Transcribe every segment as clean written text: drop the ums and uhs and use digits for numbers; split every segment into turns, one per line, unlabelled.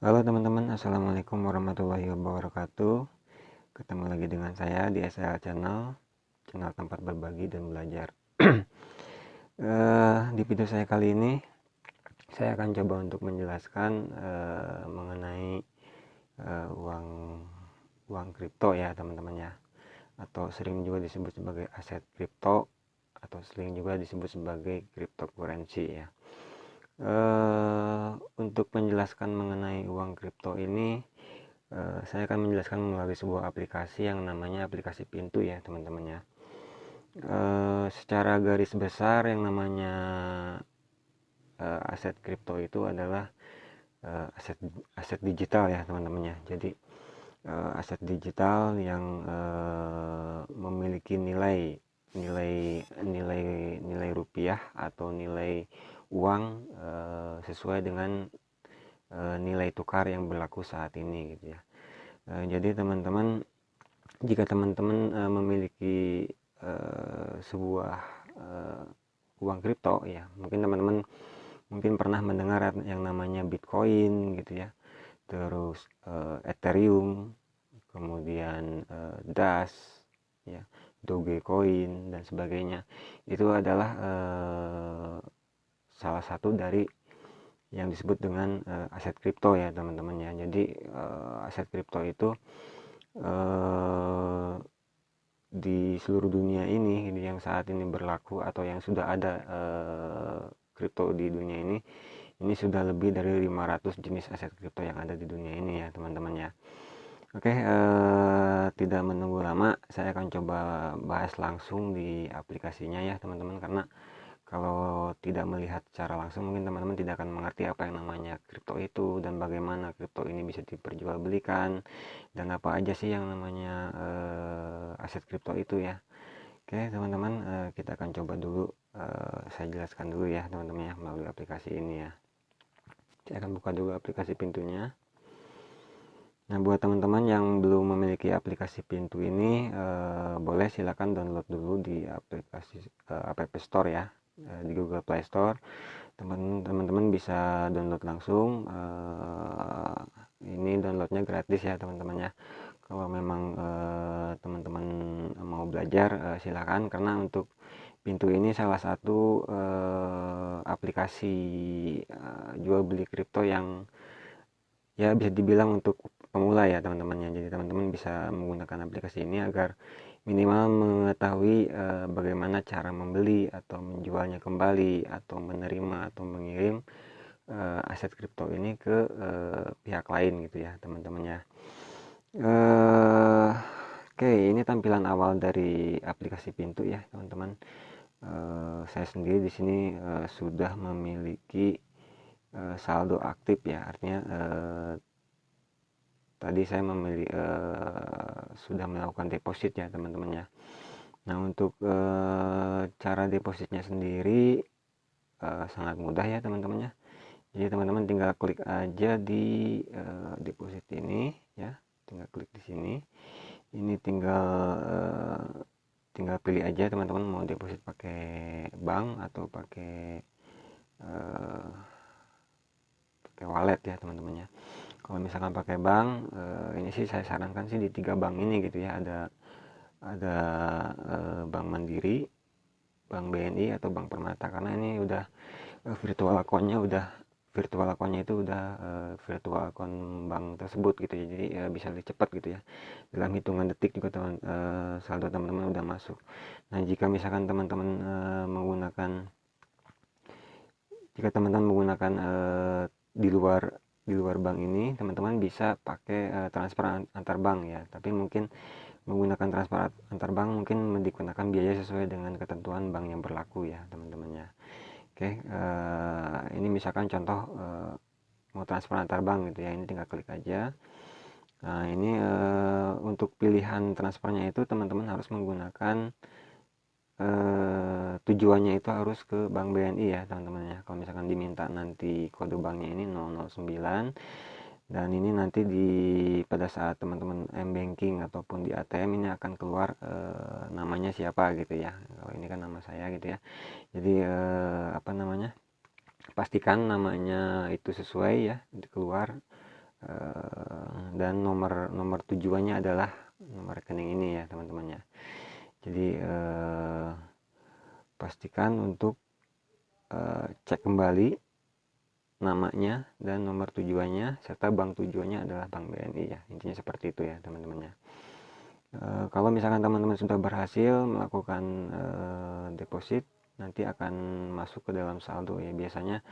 Halo teman-teman, assalamualaikum warahmatullahi wabarakatuh. Ketemu lagi dengan saya di SL channel tempat berbagi dan belajar. Di video saya kali ini, saya akan coba untuk menjelaskan mengenai uang uang kripto ya teman-teman ya, atau sering juga disebut sebagai aset kripto, atau sering juga disebut sebagai cryptocurrency ya. Untuk menjelaskan mengenai uang kripto ini, saya akan menjelaskan melalui sebuah aplikasi yang namanya aplikasi Pintu ya teman-teman ya. Secara garis besar yang namanya aset kripto itu adalah aset digital ya teman-teman ya. Jadi aset digital yang memiliki nilai rupiah atau nilai uang sesuai dengan nilai tukar yang berlaku saat ini gitu ya. Jadi teman-teman, jika teman-teman memiliki sebuah uang kripto ya, mungkin teman-teman pernah mendengar yang namanya Bitcoin gitu ya, terus Ethereum, kemudian DAS ya, Dogecoin dan sebagainya. Itu adalah salah satu dari yang disebut dengan aset kripto ya teman-teman ya. Jadi aset kripto itu di seluruh dunia ini yang saat ini berlaku atau yang sudah ada kripto di dunia ini sudah lebih dari 500 jenis aset kripto yang ada di dunia ini ya teman-teman ya. Oke, tidak menunggu lama, saya akan coba bahas langsung di aplikasinya ya teman-teman, karena kalau tidak melihat secara langsung mungkin teman-teman tidak akan mengerti apa yang namanya kripto itu dan bagaimana kripto ini bisa diperjualbelikan dan apa aja sih yang namanya aset kripto itu ya. Oke teman-teman, kita akan coba dulu, saya jelaskan dulu ya teman-teman ya melalui aplikasi ini ya. Saya akan buka dulu aplikasi Pintunya. Nah, buat teman-teman yang belum memiliki aplikasi Pintu ini, boleh silakan download dulu di aplikasi App Store ya, di Google Play Store. Teman-teman bisa download langsung. Ini downloadnya gratis ya teman-teman ya. Kalau memang teman-teman mau belajar, silakan, karena untuk Pintu ini salah satu aplikasi jual beli kripto yang ya bisa dibilang untuk pemula ya teman-teman ya. Jadi teman-teman bisa menggunakan aplikasi ini agar minimal mengetahui bagaimana cara membeli atau menjualnya kembali atau menerima atau mengirim aset kripto ini ke pihak lain gitu ya teman-teman ya. Oke, ini tampilan awal dari aplikasi Pintu ya teman-teman. Saya sendiri di sini sudah memiliki saldo aktif ya, artinya tadi saya sudah melakukan deposit ya teman-teman ya. Nah, untuk cara depositnya sendiri sangat mudah ya teman-teman ya. Jadi teman-teman tinggal klik aja di deposit ini ya, tinggal klik di sini. Ini tinggal pilih aja teman-teman mau deposit pakai bank atau pakai wallet ya teman-teman ya. Kalau misalkan pakai bank, ini sih saya sarankan sih di 3 bank ini gitu ya. Ada Bank Mandiri, Bank BNI atau Bank Permata, karena ini udah virtual akunnya itu udah virtual akun bank tersebut gitu ya. Jadi bisa lebih cepat gitu ya. Dalam hitungan detik juga saldo teman-teman udah masuk. Nah, jika misalkan teman-teman menggunakan di luar bank ini, teman-teman bisa pakai transfer antar bank ya. Tapi mungkin menggunakan transfer antar bank mungkin dikenakan biaya sesuai dengan ketentuan bank yang berlaku ya teman-teman ya. Oke, ini misalkan contoh mau transfer antar bank gitu ya, ini tinggal klik aja. Nah, ini untuk pilihan transfernya itu teman-teman harus menggunakan tujuannya itu harus ke Bank BNI ya teman-teman ya. Kalau misalkan diminta nanti kode banknya ini 009, dan ini nanti pada saat teman-teman m-banking ataupun di ATM ini akan keluar namanya siapa gitu ya. Kalau ini kan nama saya gitu ya. Jadi pastikan namanya itu sesuai ya, keluar dan nomor tujuannya adalah nomor rekening ini ya teman-teman ya. Jadi pastikan untuk cek kembali namanya dan nomor tujuannya serta bank tujuannya adalah Bank BNI ya, intinya seperti itu ya teman-teman ya. Kalau misalkan teman-teman sudah berhasil melakukan deposit, nanti akan masuk ke dalam saldo ya. Biasanya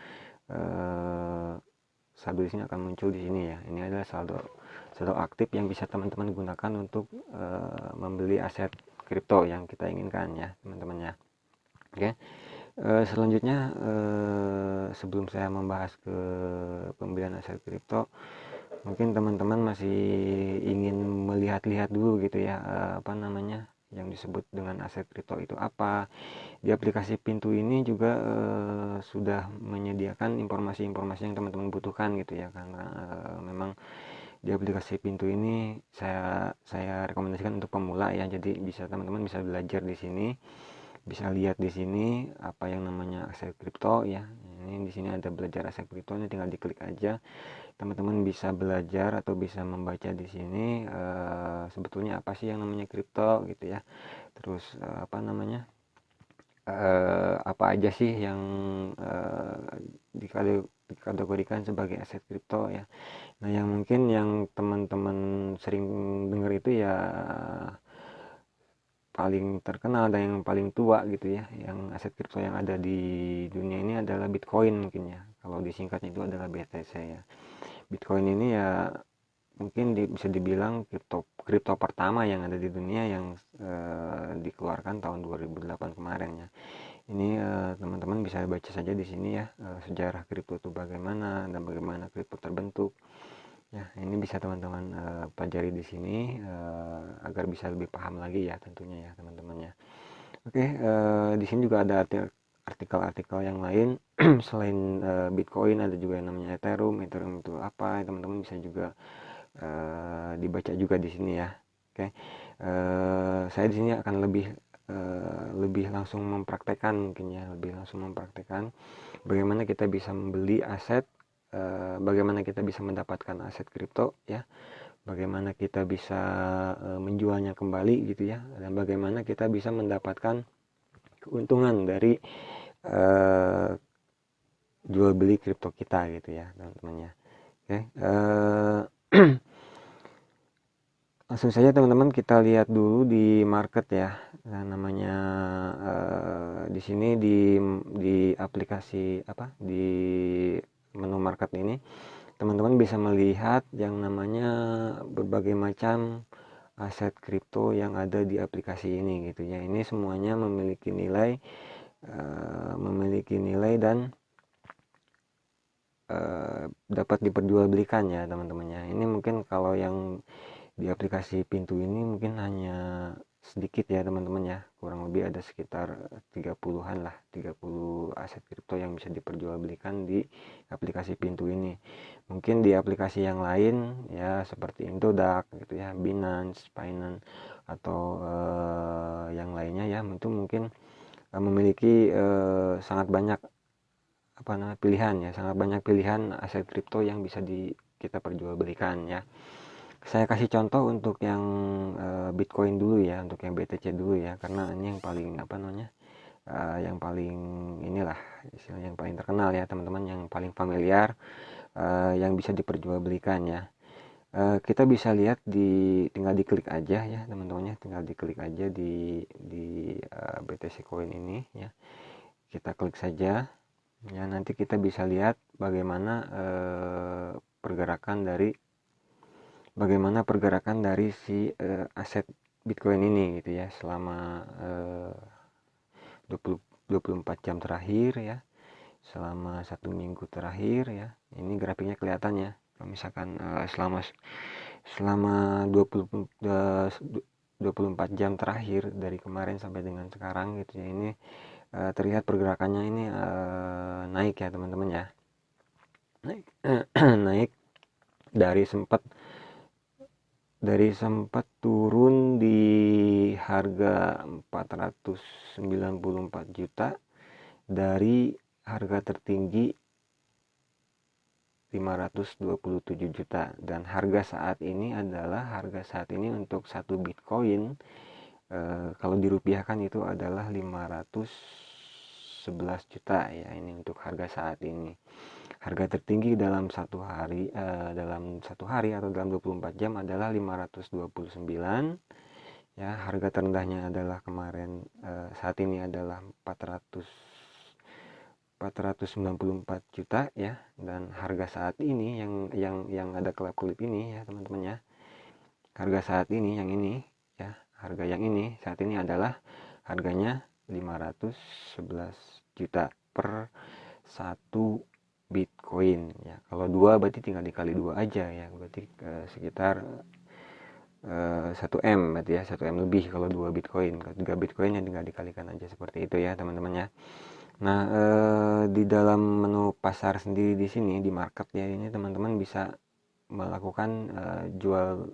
saldo di sini akan muncul di sini ya. Ini adalah saldo aktif yang bisa teman-teman gunakan untuk membeli aset kripto yang kita inginkan ya teman-teman ya. Oke. Selanjutnya sebelum saya membahas ke pembelian aset kripto, mungkin teman-teman masih ingin melihat-lihat dulu gitu ya, apa namanya yang disebut dengan aset kripto itu apa. Di aplikasi Pintu ini juga sudah menyediakan informasi-informasi yang teman-teman butuhkan gitu ya, karena memang di aplikasi Pintu ini saya rekomendasikan untuk pemula ya. Jadi teman-teman bisa belajar di sini, bisa lihat di sini apa yang namanya aset kripto ya. Ini di sini ada belajar aset kripto, ini tinggal diklik aja. Teman-teman bisa belajar atau bisa membaca di sini sebetulnya apa sih yang namanya kripto gitu ya. Terus apa namanya apa aja sih yang dikategorikan sebagai aset kripto ya. Nah, yang mungkin yang teman-teman sering dengar itu ya paling terkenal dan yang paling tua gitu ya, yang aset kripto yang ada di dunia ini adalah Bitcoin mungkin ya. Kalau disingkatnya itu adalah BTC ya. Bitcoin ini ya mungkin bisa dibilang kripto pertama yang ada di dunia yang dikeluarkan tahun 2008 kemarin ya. Ini teman-teman bisa baca saja di sini ya, sejarah kripto itu bagaimana dan bagaimana kripto terbentuk. Ya, ini bisa teman-teman pelajari di sini agar bisa lebih paham lagi ya tentunya ya teman-teman ya. Oke, di sini juga ada artikel-artikel yang lain selain Bitcoin, ada juga yang namanya Ethereum. Ethereum itu apa? Teman-teman bisa juga dibaca juga di sini ya. Oke, saya di sini akan lebih langsung mempraktekkan mungkin ya, lebih langsung mempraktekkan bagaimana kita bisa membeli aset, bagaimana kita bisa mendapatkan aset kripto ya, bagaimana kita bisa menjualnya kembali gitu ya, dan bagaimana kita bisa mendapatkan keuntungan dari jual beli kripto kita gitu ya teman-teman ya. Oke, langsung saja teman-teman kita lihat dulu di market ya. Nah, namanya di sini di aplikasi apa di menu market ini teman-teman bisa melihat yang namanya berbagai macam aset kripto yang ada di aplikasi ini gitu ya. Ini semuanya memiliki nilai dan dapat diperjualbelikan ya teman-teman ya. Ini mungkin kalau yang di aplikasi Pintu ini mungkin hanya sedikit ya teman-teman ya, kurang lebih ada sekitar 30-an lah, 30 aset kripto yang bisa diperjualbelikan di aplikasi Pintu ini. Mungkin di aplikasi yang lain ya seperti Indodax gitu ya, Binance, atau yang lainnya ya, itu mungkin memiliki sangat banyak pilihan ya, sangat banyak pilihan aset kripto yang bisa kita perjualbelikan ya. Saya kasih contoh untuk yang Bitcoin dulu ya, untuk yang BTC dulu ya, karena ini yang paling yang paling inilah istilahnya yang paling terkenal ya teman-teman, yang paling familiar, yang bisa diperjualbelikan ya. Kita bisa lihat tinggal diklik aja ya teman-teman ya, tinggal diklik aja di BTC Coin ini ya. Kita klik saja ya, nanti kita bisa lihat bagaimana pergerakan dari si aset Bitcoin ini gitu ya selama 24 jam terakhir ya, selama 1 minggu terakhir ya. Ini grafiknya kelihatan ya. Kalau misalkan selama 24 jam terakhir dari kemarin sampai dengan sekarang gitu ya, ini terlihat pergerakannya ini naik ya teman-teman ya. Naik dari sempat turun di harga 494 juta dari harga tertinggi 527 juta, dan harga saat ini untuk satu Bitcoin kalau dirupiahkan itu adalah 511 juta ya. Ini untuk harga saat ini. Harga tertinggi dalam satu hari atau dalam 24 jam adalah 529 ya. Harga terendahnya adalah kemarin saat ini adalah 494 juta ya. Dan harga saat ini yang ada kelap-kelip ini ya teman-teman ya, harga saat ini yang ini ya, harga yang ini saat ini adalah harganya 511 juta per satu Bitcoin ya. Kalau 2 berarti tinggal dikali 2 aja ya, berarti sekitar 1M berarti ya, 1M lebih kalau 2 Bitcoin. Kalau 3 Bitcoin yang tinggal dikalikan aja seperti itu ya teman-teman ya. Nah, di dalam menu pasar sendiri di sini di market ya, ini teman-teman bisa melakukan jual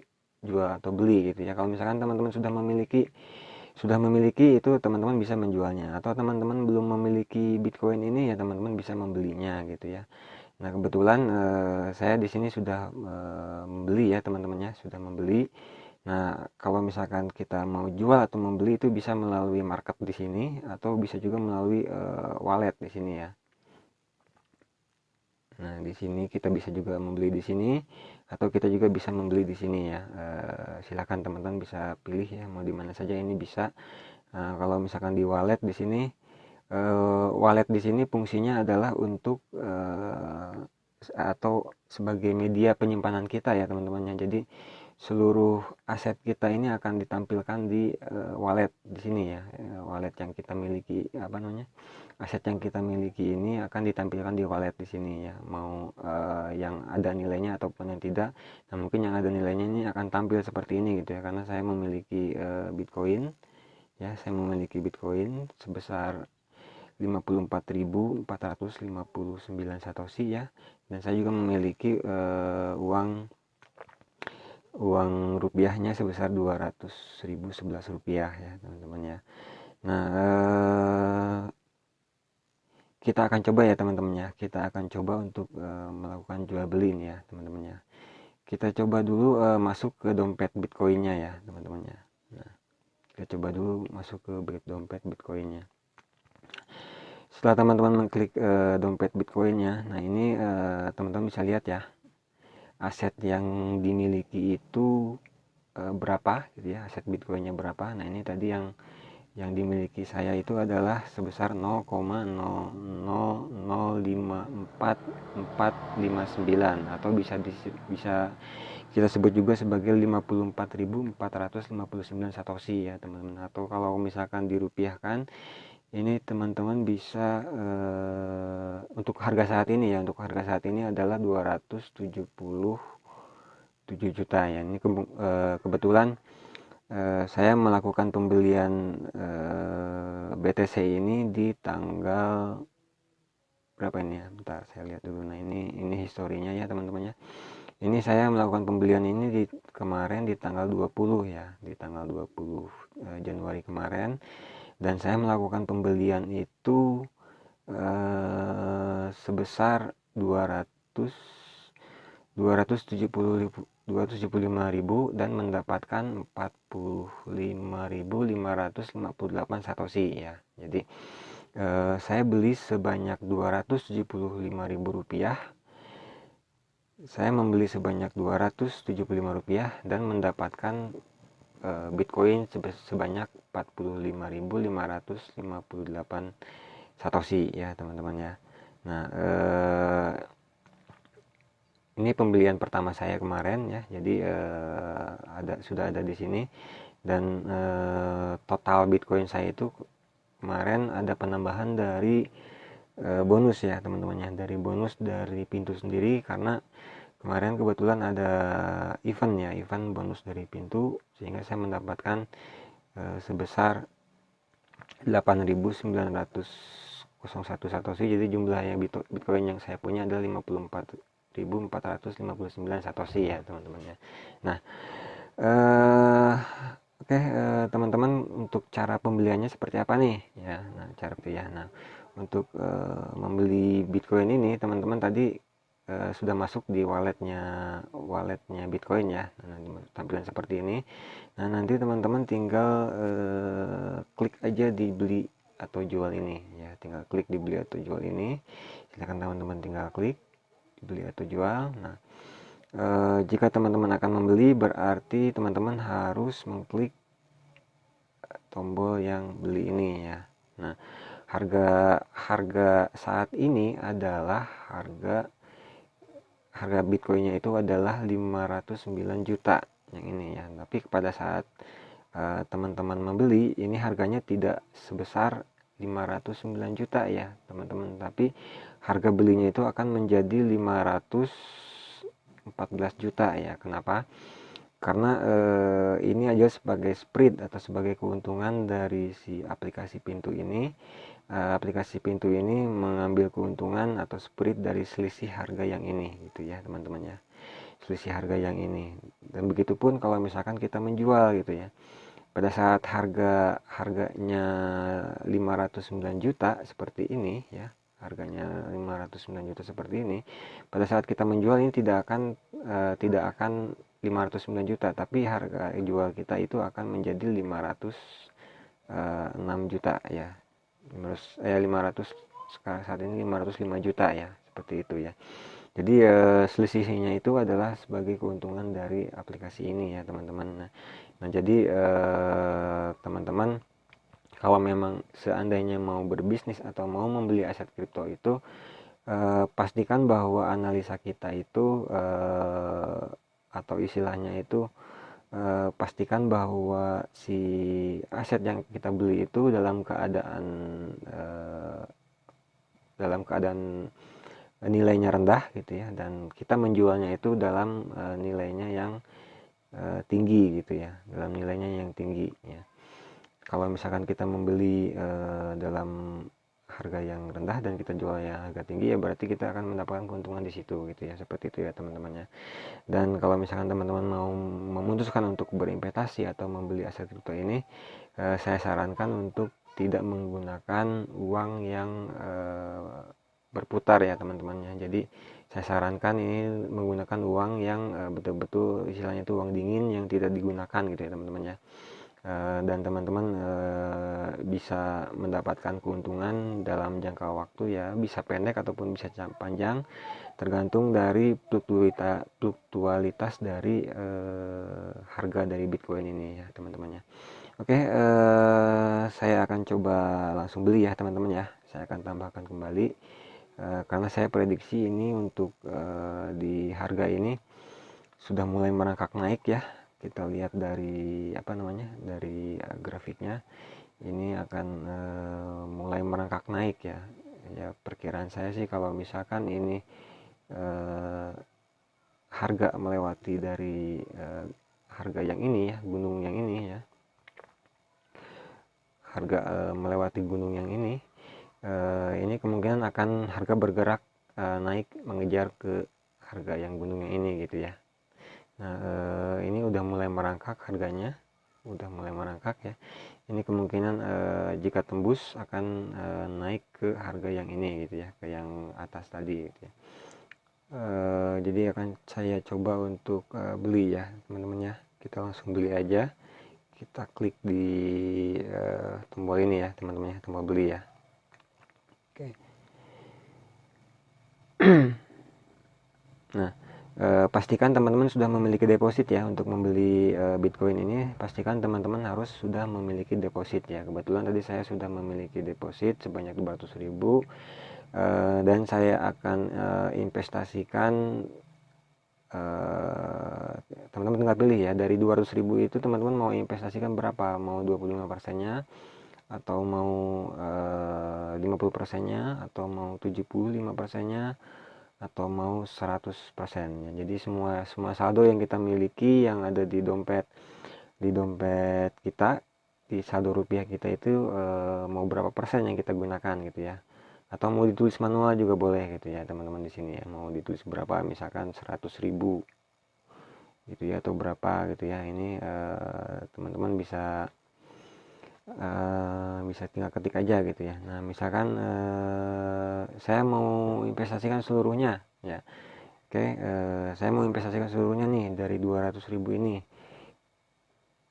atau beli gitu ya. Kalau misalkan teman-teman sudah memiliki itu, teman-teman bisa menjualnya, atau teman-teman belum memiliki Bitcoin ini ya, teman-teman bisa membelinya gitu ya. Nah, kebetulan saya di sini sudah membeli ya teman-teman ya, sudah membeli. Nah, kalau misalkan kita mau jual atau membeli itu bisa melalui market di sini, atau bisa juga melalui wallet di sini ya. Nah, di sini kita bisa juga membeli di sini, atau kita juga bisa membeli di sini ya. Silakan teman-teman bisa pilih ya, mau di mana saja ini bisa. Kalau misalkan di wallet di sini, fungsinya adalah untuk atau sebagai media penyimpanan kita ya teman-teman ya. Jadi seluruh aset kita ini akan ditampilkan di wallet di sini ya. Wallet yang kita miliki, aset yang kita miliki ini akan ditampilkan di wallet di sini ya. Mau yang ada nilainya ataupun yang tidak. Nah, mungkin yang ada nilainya ini akan tampil seperti ini gitu ya, karena saya memiliki Bitcoin ya. Saya memiliki Bitcoin sebesar 54.459 satoshi ya. Dan saya juga memiliki uang rupiahnya sebesar 200.011 rupiah ya teman-teman ya. Nah, kita akan coba ya teman-teman ya, kita akan coba untuk melakukan jual beli ini ya teman-teman ya. Kita coba dulu masuk ke dompet Bitcoinnya ya teman-teman ya. Nah, kita coba dulu masuk ke dompet Bitcoinnya. Setelah teman-teman mengklik dompet Bitcoinnya, nah ini teman-teman bisa lihat ya, aset yang dimiliki itu berapa gitu ya, aset Bitcoinnya berapa. Nah, ini tadi yang dimiliki saya itu adalah sebesar 0,0054459, atau bisa kita sebut juga sebagai 54.459 satoshi ya teman-teman. Atau kalau misalkan dirupiahkan, ini teman-teman bisa untuk harga saat ini ya, adalah 277 juta ya. Ini kebetulan saya melakukan pembelian BTC ini di tanggal berapa ini ya, bentar saya lihat dulu. Nah, ini historinya ya teman-teman ya. Ini saya melakukan pembelian ini kemarin di tanggal 20 ya, di tanggal 20 Januari kemarin. Dan saya melakukan pembelian itu sebesar 275.000 dan mendapatkan 45.558 satoshi ya. Jadi saya beli sebanyak 275.000 rupiah. Saya membeli sebanyak 275 rupiah dan mendapatkan Bitcoin sebanyak 45.558 satoshi ya teman-teman ya. Nah, ini pembelian pertama saya kemarin ya. Jadi sudah ada di sini. Dan total Bitcoin saya itu kemarin ada penambahan dari bonus ya teman-teman ya, dari bonus dari Pintu sendiri, karena kemarin kebetulan ada event bonus dari Pintu, sehingga saya mendapatkan sebesar 8.901 satoshi. Jadi jumlahnya Bitcoin yang saya punya adalah 54.459 satoshi ya teman-teman ya. Nah, oke, teman-teman, untuk cara pembeliannya seperti apa nih ya. Nah, cara pilihan. Nah, untuk membeli Bitcoin ini teman-teman tadi sudah masuk di walletnya Bitcoin ya. Nah, tampilan seperti ini. Nah, nanti teman-teman tinggal klik aja di beli atau jual ini ya, tinggal klik di beli atau jual ini. Silakan teman-teman tinggal klik beli atau jual. Nah, jika teman-teman akan membeli, berarti teman-teman harus mengklik tombol yang beli ini ya. Nah, harga saat ini adalah harga Bitcoinnya itu adalah 509 juta yang ini ya. Tapi pada saat teman-teman membeli, ini harganya tidak sebesar 509 juta ya teman-teman, tapi harga belinya itu akan menjadi 514 juta ya. Kenapa? Karena ini aja sebagai spread atau sebagai keuntungan dari si aplikasi pintu ini. Aplikasi pintu ini mengambil keuntungan atau spread dari selisih harga yang ini gitu ya teman-teman ya, selisih harga yang ini. Dan begitupun kalau misalkan kita menjual gitu ya, pada saat harganya 509 juta seperti ini ya, harganya 509 juta seperti ini, pada saat kita menjual ini tidak akan 509 juta, tapi harga jual kita itu akan menjadi 506 juta ya. 500 saat ini 505 juta ya, seperti itu ya. Jadi selisihnya itu adalah sebagai keuntungan dari aplikasi ini ya teman-teman. Nah jadi teman-teman kalau memang seandainya mau berbisnis atau mau membeli aset kripto itu, pastikan bahwa analisa kita itu atau istilahnya itu pastikan bahwa si aset yang kita beli itu dalam keadaan nilainya rendah gitu ya, dan kita menjualnya itu dalam nilainya yang tinggi gitu ya, dalam nilainya yang tinggi ya. Kalau misalkan kita membeli dalam harga yang rendah dan kita jualnya harga tinggi, ya berarti kita akan mendapatkan keuntungan di situ gitu ya, seperti itu ya teman-teman ya. Dan kalau misalkan teman-teman mau memutuskan untuk berinvestasi atau membeli aset kripto ini, saya sarankan untuk tidak menggunakan uang yang berputar ya teman-teman ya. Jadi saya sarankan ini menggunakan uang yang betul-betul istilahnya itu uang dingin yang tidak digunakan gitu ya teman-teman ya. Dan teman-teman bisa mendapatkan keuntungan dalam jangka waktu ya, bisa pendek ataupun bisa panjang, tergantung dari fluktualitas dari harga dari Bitcoin ini ya teman-teman ya. Oke, saya akan coba langsung beli ya teman-teman ya. Saya akan tambahkan kembali karena saya prediksi ini untuk di harga ini sudah mulai merangkak naik ya. Kita lihat dari dari grafiknya, ini akan mulai merangkak naik ya. Ya perkiraan saya sih kalau misalkan ini harga melewati dari harga yang ini ya, gunung yang ini ya, harga melewati gunung yang ini kemungkinan akan harga bergerak naik mengejar ke harga yang gunung yang ini gitu ya. Nah ini udah mulai merangkak harganya, udah mulai merangkak ya. Ini kemungkinan jika tembus akan naik ke harga yang ini gitu ya, ke yang atas tadi gitu ya. Jadi akan saya coba untuk beli ya teman-teman ya. Kita langsung beli aja, kita klik di tombol ini ya teman-teman ya, tombol beli ya. Oke. Nah pastikan teman-teman sudah memiliki deposit ya untuk membeli Bitcoin ini. Pastikan teman-teman harus sudah memiliki deposit ya. Kebetulan tadi saya sudah memiliki deposit sebanyak 200.000 dan saya akan investasikan, teman-teman tinggal pilih ya, dari 200.000 itu teman-teman mau investasikan berapa, mau 25%-nya atau mau 50%-nya atau mau 75%-nya atau mau 100% ya. Jadi semua saldo yang kita miliki yang ada di dompet kita, di saldo rupiah kita itu mau berapa persen yang kita gunakan gitu ya, atau mau ditulis manual juga boleh gitu ya teman-teman di sini ya, mau ditulis berapa, misalkan 100.000 gitu ya atau berapa gitu ya. Ini teman-teman bisa tinggal ketik aja gitu ya. Nah misalkan saya mau investasikan seluruhnya ya, Oke, saya mau investasikan seluruhnya nih dari 200.000 ini.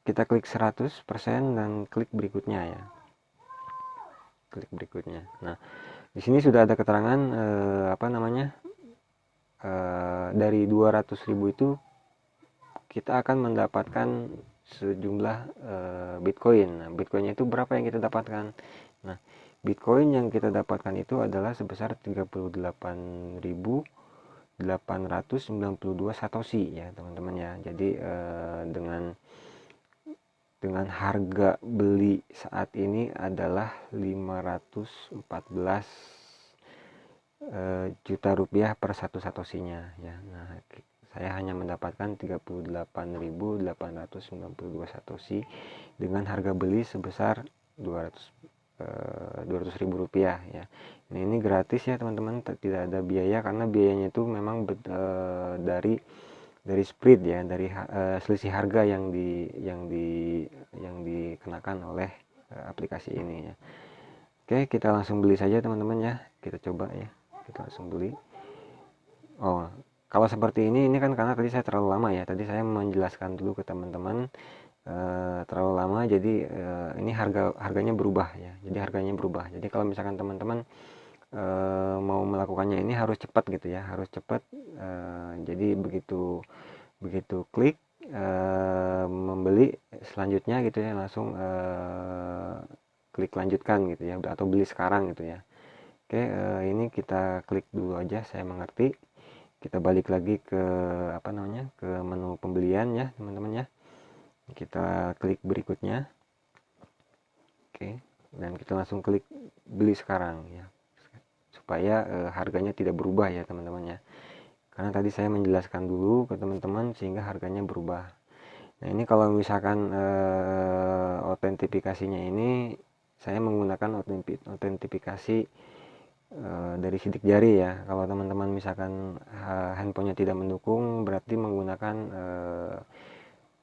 Kita klik 100% dan klik berikutnya ya. Klik berikutnya. Nah, di sini sudah ada keterangan dari 200.000 itu kita akan mendapatkan sejumlah Bitcoin. Nah, Bitcoinnya itu berapa yang kita dapatkan? Nah, Bitcoin yang kita dapatkan itu adalah sebesar 38.892 satoshi ya teman-teman ya. Jadi dengan harga beli saat ini adalah 514 juta rupiah per satu satoshinya ya. Nah, saya hanya mendapatkan 38.892 satoshi dengan harga beli sebesar 200.000 rupiah ya. Ini gratis ya teman-teman, tidak ada biaya karena biayanya itu memang dari spread ya, dari selisih harga yang dikenakan oleh aplikasi ini ya. Oke, kita langsung beli saja teman-teman ya. Kita coba ya. Kita langsung beli. Oh, kalau seperti ini kan karena tadi saya terlalu lama ya. Tadi saya menjelaskan dulu ke teman-teman terlalu lama, jadi ini harganya berubah ya. Jadi harganya berubah. Jadi kalau misalkan teman-teman mau melakukannya ini harus cepat gitu ya, harus cepat. Jadi begitu klik membeli, selanjutnya gitu ya langsung klik lanjutkan gitu ya, atau beli sekarang gitu ya. Oke, ini kita klik dulu aja, saya mengerti. Kita balik lagi ke ke menu pembelian ya teman-teman ya. Kita klik berikutnya. Oke, dan kita langsung klik beli sekarang ya, supaya harganya tidak berubah ya teman-teman ya, karena tadi saya menjelaskan dulu ke teman-teman sehingga harganya berubah. Nah, ini kalau misalkan autentifikasinya ini saya menggunakan autentifikasi dari sidik jari ya. Kalau teman-teman misalkan handphonenya tidak mendukung, berarti menggunakan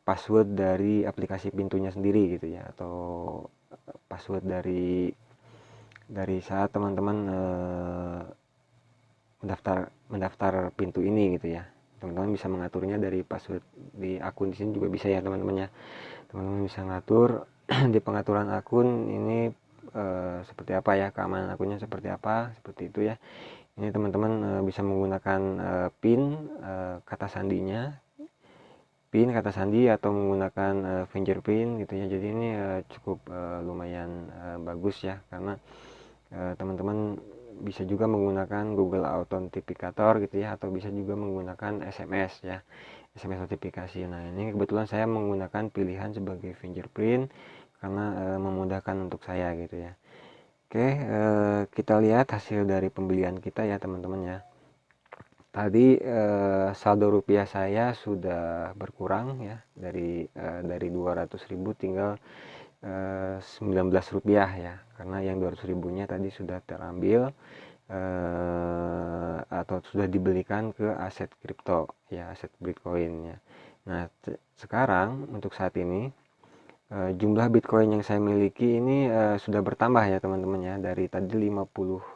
password dari aplikasi pintunya sendiri gitu ya, atau password dari saat teman-teman mendaftar pintu ini gitu ya. Teman-teman bisa mengaturnya dari password di akun di sini juga bisa ya teman-teman ya. Teman-teman bisa ngatur di pengaturan akun ini seperti apa ya, keamanan akunnya seperti apa, seperti itu ya. Ini teman-teman bisa menggunakan PIN, kata sandinya, PIN kata sandi, atau menggunakan fingerprint gitu ya. Jadi ini cukup lumayan bagus ya, karena teman-teman bisa juga menggunakan Google Authenticator gitu ya, atau bisa juga menggunakan SMS ya, SMS notifikasi. Nah, ini kebetulan saya menggunakan pilihan sebagai fingerprint karena memudahkan untuk saya gitu ya. Oke, kita lihat hasil dari pembelian kita ya teman-teman ya. Tadi saldo rupiah saya sudah berkurang ya, dari 200.000 tinggal 19 rupiah ya, karena yang 200.000-nya tadi sudah terambil atau sudah dibelikan ke aset kripto ya, aset Bitcoin ya. Nah, sekarang untuk saat ini jumlah Bitcoin yang saya miliki ini sudah bertambah ya teman-teman ya, dari tadi 54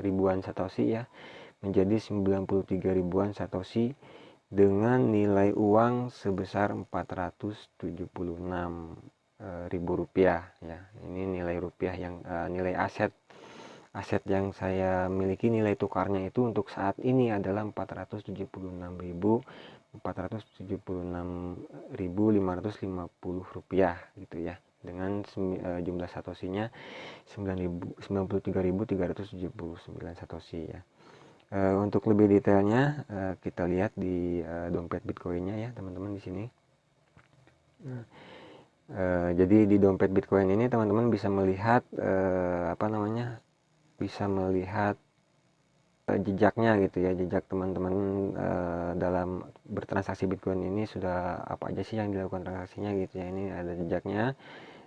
ribuan satoshi ya menjadi 93 ribuan satoshi dengan nilai uang sebesar 476 ribu rupiah ya. Ini nilai rupiah yang nilai aset yang saya miliki, nilai tukarnya itu untuk saat ini adalah 476.550 rupiah gitu ya, dengan jumlah satoshinya 93.379 satoshi ya. Untuk lebih detailnya kita lihat di dompet Bitcoinnya ya teman-teman di sini. Jadi di dompet Bitcoin ini teman-teman bisa melihat bisa melihat jejaknya gitu ya, jejak teman-teman dalam bertransaksi Bitcoin ini sudah apa aja sih yang dilakukan transaksinya gitu ya. Ini ada jejaknya,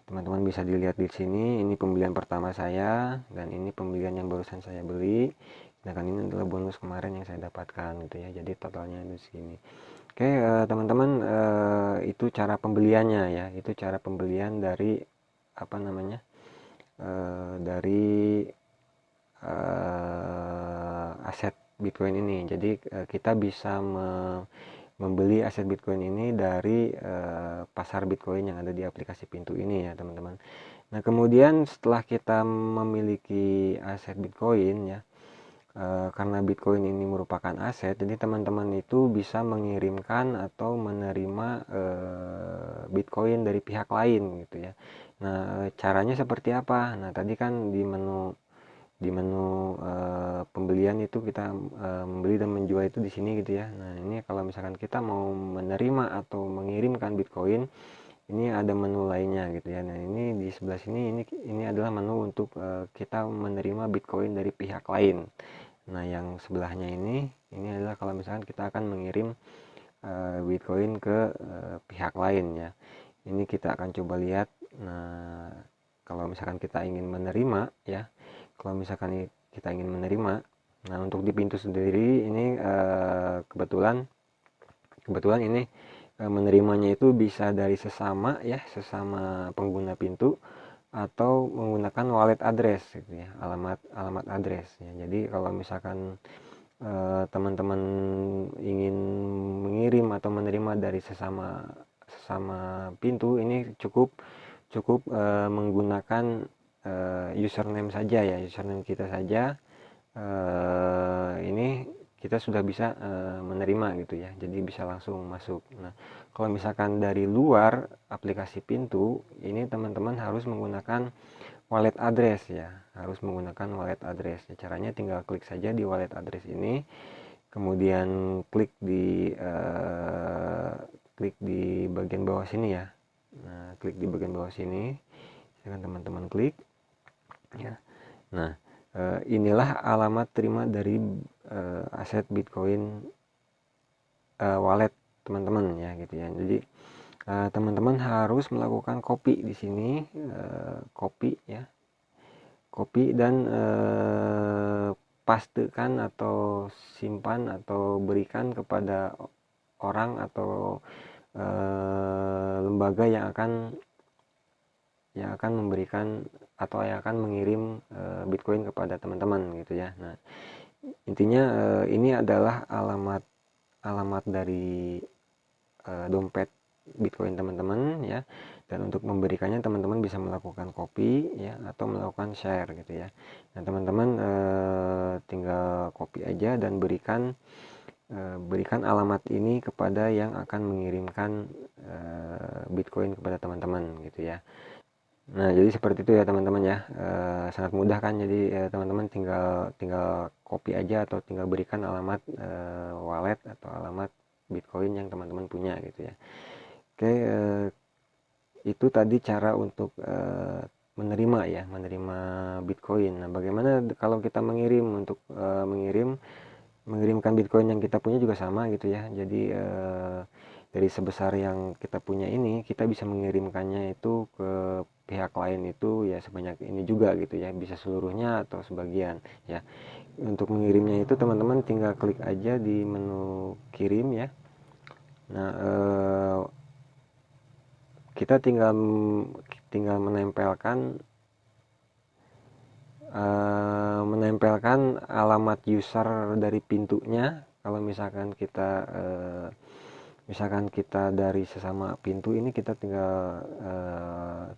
teman-teman bisa dilihat di sini. Ini pembelian pertama saya dan ini pembelian yang barusan saya beli. Sedangkan ini adalah bonus kemarin yang saya dapatkan gitu ya. Jadi totalnya di sini. Oke, teman-teman, itu cara pembeliannya ya. Itu cara pembelian dari dari aset Bitcoin ini. Jadi kita bisa membeli aset Bitcoin ini dari pasar Bitcoin yang ada di aplikasi Pintu ini ya teman-teman. Nah kemudian setelah kita memiliki aset Bitcoin ya, karena Bitcoin ini merupakan aset, jadi teman-teman itu bisa mengirimkan atau menerima Bitcoin dari pihak lain gitu ya. Nah caranya seperti apa? Nah tadi kan di menu pembelian itu kita membeli dan menjual itu di sini gitu ya. Nah ini kalau misalkan kita mau menerima atau mengirimkan Bitcoin, ini ada menu lainnya gitu ya. Nah ini di sebelah sini ini adalah menu untuk kita menerima Bitcoin dari pihak lain. Nah yang sebelahnya ini adalah kalau misalkan kita akan mengirim Bitcoin ke pihak lain ya. Ini kita akan coba lihat. Nah kalau misalkan kita ingin menerima ya, kalau misalkan kita ingin menerima, nah untuk di Pintu sendiri ini kebetulan ini menerimanya itu bisa dari sesama ya, sesama pengguna Pintu, atau menggunakan wallet address gitu ya, alamat address ya. Jadi kalau misalkan teman-teman ingin mengirim atau menerima dari sesama Pintu, ini cukup menggunakan username saja ya, username kita saja. Ini kita sudah bisa menerima gitu ya, jadi bisa langsung masuk. Nah kalau misalkan dari luar aplikasi Pintu, ini teman-teman harus menggunakan wallet address ya, harus menggunakan wallet address ya. Caranya tinggal klik saja di wallet address ini, kemudian klik di bagian bawah sini ya. Nah klik di bagian bawah sini, silakan teman-teman klik ya. Nah inilah alamat terima dari aset Bitcoin wallet teman-teman ya gitu ya. Jadi teman-teman harus melakukan copy di sini, copy ya, copy dan pastekan atau simpan atau berikan kepada orang atau lembaga yang akan memberikan atau yang akan mengirim Bitcoin kepada teman-teman gitu ya. Nah intinya ini adalah alamat dari dompet Bitcoin teman-teman ya, dan untuk memberikannya teman-teman bisa melakukan copy ya atau melakukan share gitu ya. Nah teman-teman tinggal copy aja dan berikan alamat ini kepada yang akan mengirimkan Bitcoin kepada teman-teman gitu ya. Nah jadi seperti itu ya teman-teman ya, sangat mudah kan. Jadi teman-teman tinggal copy aja atau tinggal berikan alamat wallet atau alamat Bitcoin yang teman-teman punya gitu ya. Oke, itu tadi cara untuk menerima Bitcoin. Nah bagaimana kalau kita mengirimkan Bitcoin yang kita punya juga sama gitu ya. Jadi dari sebesar yang kita punya ini, kita bisa mengirimkannya itu ke pihak lain itu ya sebanyak ini juga gitu ya, bisa seluruhnya atau sebagian ya. Untuk mengirimnya itu teman-teman tinggal klik aja di menu kirim ya. Nah kita tinggal menempelkan alamat user dari pintunya. Kalau misalkan kita dari sesama Pintu ini, kita tinggal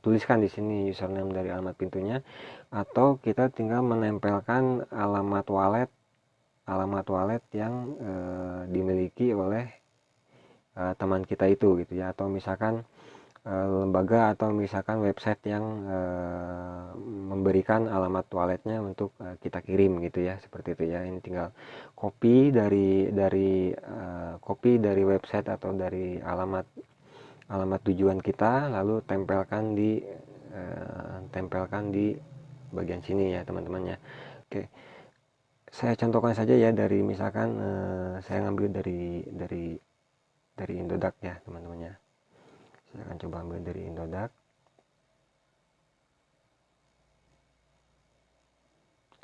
tuliskan di sini username dari alamat pintunya, atau kita tinggal menempelkan alamat wallet yang dimiliki oleh teman kita itu gitu ya, atau misalkan lembaga atau misalkan website yang memberikan alamat walletnya untuk kita kirim gitu ya, seperti itu ya. Ini tinggal copy dari website atau dari alamat tujuan kita, lalu tempelkan di bagian sini ya teman-teman ya. Oke, saya contohkan saja ya, dari misalkan saya ngambil dari Indodax ya teman-teman ya. Saya akan coba ambil dari Indodax.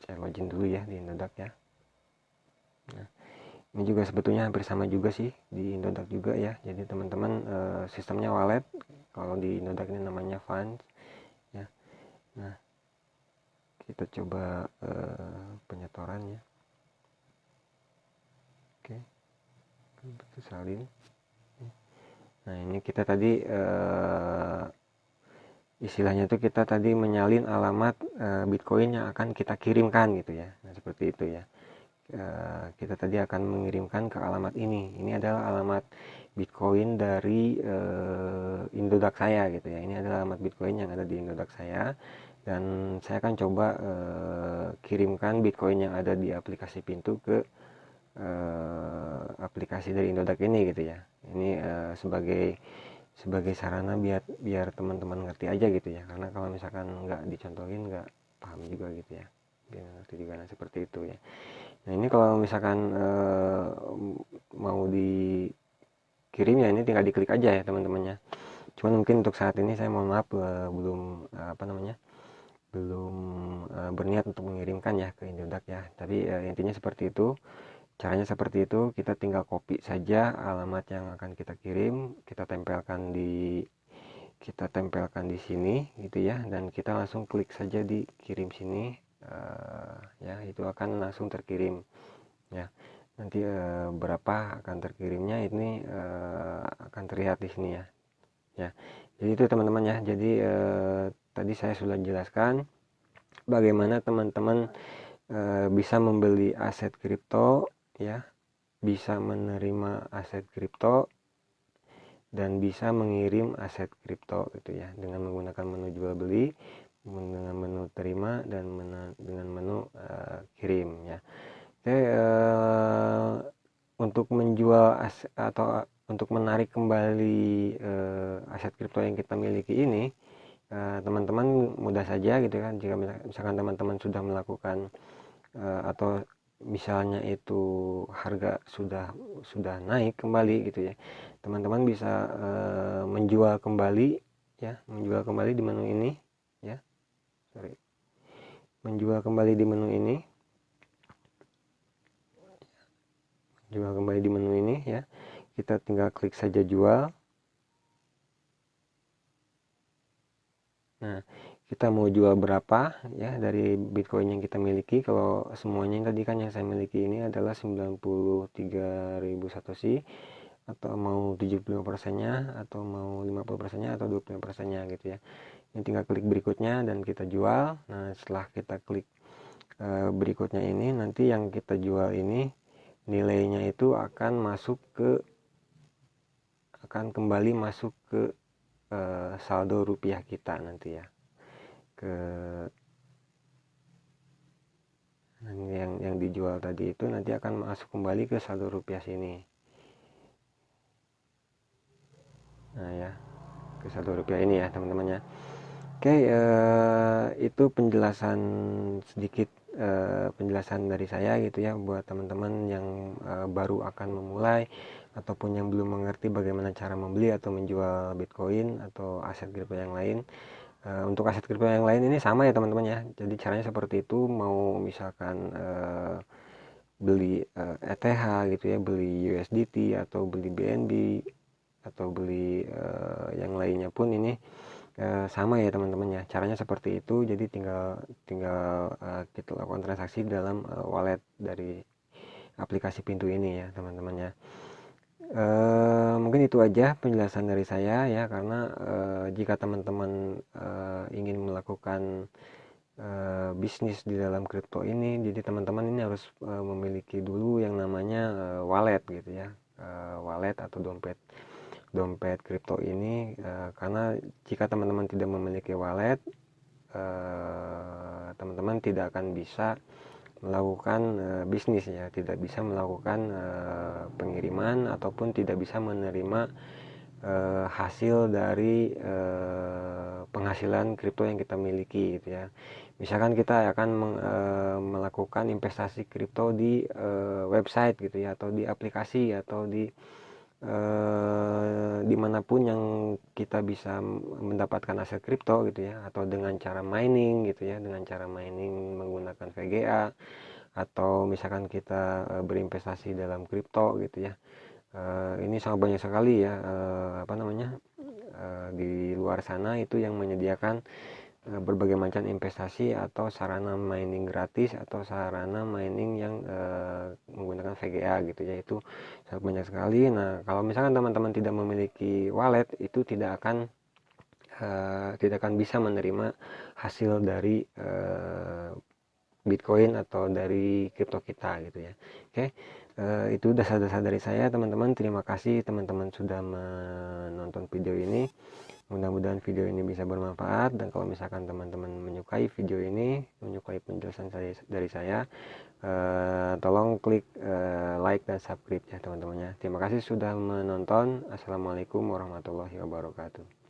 Saya login dulu ya di Indodax ya. Nah, ini juga sebetulnya hampir sama juga sih di Indodax juga ya. Jadi teman-teman sistemnya wallet, kalau di Indodax ini namanya funds ya. Nah kita coba penyetorannya. salin. Nah ini kita tadi istilahnya tuh kita tadi menyalin alamat Bitcoin yang akan kita kirimkan gitu ya. Nah seperti itu ya. Kita tadi akan mengirimkan ke alamat ini. Ini adalah alamat Bitcoin dari Indodax saya gitu ya. Ini adalah alamat Bitcoin yang ada di Indodax saya, dan saya akan coba kirimkan Bitcoin yang ada di aplikasi Pintu ke aplikasi dari Indodax ini gitu ya. Ini sebagai sarana biar teman-teman ngerti aja gitu ya, karena kalau misalkan nggak dicontohin nggak paham juga gitu ya, biar ngerti juga. Nah seperti itu ya. Nah ini kalau misalkan mau dikirim ya, ini tinggal diklik aja ya teman-temannya. Cuman mungkin untuk saat ini saya mohon maaf belum belum berniat untuk mengirimkan ya ke Indodax ya. Tapi intinya seperti itu. Caranya seperti itu, kita tinggal copy saja alamat yang akan kita kirim, kita tempelkan di sini gitu ya, dan kita langsung klik saja di kirim sini, ya itu akan langsung terkirim ya. Nanti berapa akan terkirimnya ini akan terlihat di sini ya. Ya, jadi itu teman-teman ya. Jadi tadi saya sudah jelaskan bagaimana teman-teman bisa membeli aset kripto ya, bisa menerima aset kripto, dan bisa mengirim aset kripto gitu ya, dengan menggunakan menu jual beli, dengan menu terima, dan dengan menu kirim ya. Oke, untuk menjual atau untuk menarik kembali aset kripto yang kita miliki ini, teman-teman mudah saja gitu kan. Jika misalkan teman-teman sudah melakukan atau misalnya itu harga sudah naik kembali gitu ya, teman-teman bisa menjual kembali ya, menjual kembali di menu ini ya, menjual kembali di menu ini, jual kembali di menu ini ya. Kita tinggal klik saja jual. Nah kita mau jual berapa ya dari Bitcoin yang kita miliki. Kalau semuanya tadi kan yang saya miliki ini adalah 93.000 satoshi, atau mau 75%-nya, atau mau 50%-nya, atau 25%-nya gitu ya. Ini tinggal klik berikutnya dan kita jual. Nah setelah kita klik berikutnya ini, nanti yang kita jual ini nilainya itu akan kembali masuk ke saldo rupiah kita nanti ya, ke yang dijual tadi itu nanti akan masuk kembali ke saldo rupiah sini. Nah ya, ke saldo rupiah ini ya teman-teman ya. Oke, itu penjelasan sedikit, penjelasan dari saya gitu ya, buat teman-teman yang baru akan memulai ataupun yang belum mengerti bagaimana cara membeli atau menjual Bitcoin atau aset kripto yang lain. Untuk aset kripto yang lain ini sama ya teman-teman ya. Jadi caranya seperti itu. Mau misalkan beli ETH gitu ya, beli USDT atau beli BNB atau beli yang lainnya pun ini sama ya teman-teman ya. Caranya seperti itu. Jadi tinggal kita lakukan transaksi dalam wallet dari aplikasi Pintu ini ya teman-teman ya. Mungkin itu aja penjelasan dari saya ya, karena jika teman-teman ingin melakukan bisnis di dalam kripto ini, jadi teman-teman ini harus memiliki dulu yang namanya wallet gitu ya, wallet atau dompet kripto ini, karena jika teman-teman tidak memiliki wallet, teman-teman tidak akan bisa melakukan bisnis ya, tidak bisa melakukan pengiriman ataupun tidak bisa menerima hasil dari penghasilan kripto yang kita miliki gitu ya. Misalkan kita akan melakukan investasi kripto di website gitu ya, atau di aplikasi, atau di dimanapun yang kita bisa mendapatkan aset kripto gitu ya, atau dengan cara mining gitu ya, dengan cara mining menggunakan VGA, atau misalkan kita berinvestasi dalam kripto gitu ya. Ini sangat banyak sekali ya di luar sana itu yang menyediakan berbagai macam investasi atau sarana mining gratis atau sarana mining yang menggunakan VGA gitu ya, itu sangat banyak sekali. Nah, kalau misalkan teman-teman tidak memiliki wallet, itu tidak akan bisa menerima hasil dari Bitcoin atau dari kripto kita gitu ya. Oke, itu dasar-dasar dari saya teman-teman. Terima kasih teman-teman sudah menonton video ini. Mudah-mudahan video ini bisa bermanfaat, dan kalau misalkan teman-teman menyukai video ini, menyukai penjelasan dari saya, tolong klik like dan subscribe ya teman-teman ya. Terima kasih sudah menonton. Assalamualaikum warahmatullahi wabarakatuh.